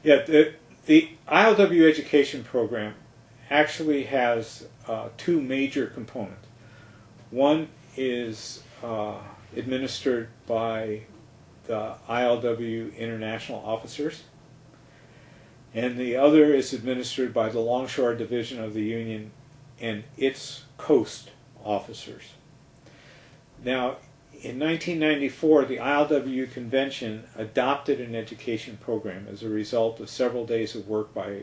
Yeah, the ILWU education program actually has two major components. One is administered by the ILWU international officers, and the other is administered by the Longshore Division of the Union and its coast officers. Now, in 1994, the ILWU convention adopted an education program as a result of several days of work by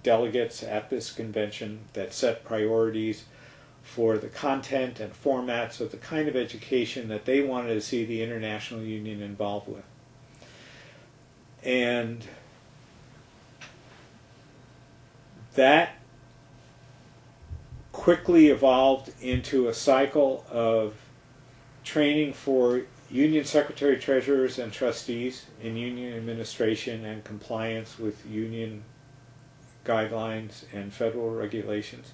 delegates at this convention that set priorities for the content and formats of the kind of education that they wanted to see the International Union involved with. And that quickly evolved into a cycle of training for Union Secretary Treasurers and Trustees in Union administration and compliance with Union guidelines and federal regulations.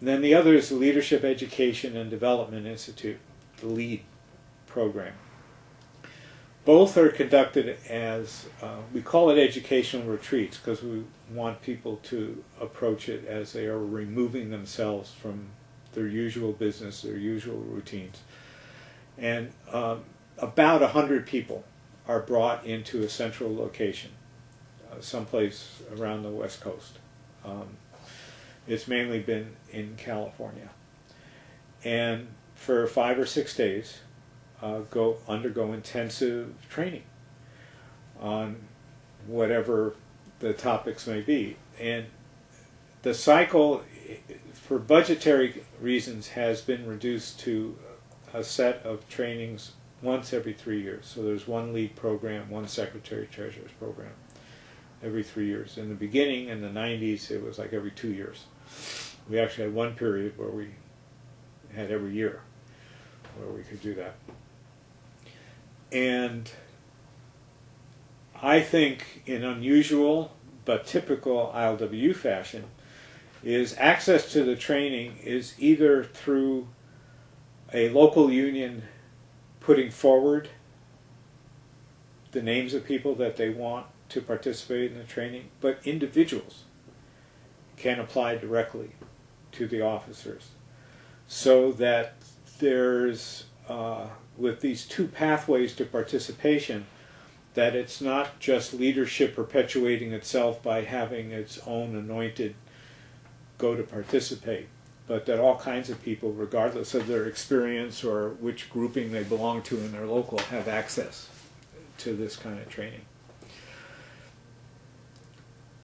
And then the other is the Leadership Education and Development Institute, the LEAD program. Both are conducted as, we call it educational retreats because we want people to approach it as they are removing themselves from their usual business, their usual routines. And about 100 people are brought into a central location, someplace around the West Coast. It's mainly been in California. And for 5 or 6 days, undergo intensive training on whatever the topics may be. And the cycle, for budgetary reasons, has been reduced to a set of trainings once every 3 years. So there's one lead program, one secretary treasurer's program every 3 years. In the beginning, in the 90s, it was like every 2 years. We actually had one period where we had every year where we could do that. And I think in unusual but typical ILWU fashion is access to the training is either through a local union putting forward the names of people that they want to participate in the training, but individuals can apply directly to the officers. So that there's, with these two pathways to participation, that it's not just leadership perpetuating itself by having its own anointed go to participate, but that all kinds of people, regardless of their experience or which grouping they belong to in their local, have access to this kind of training.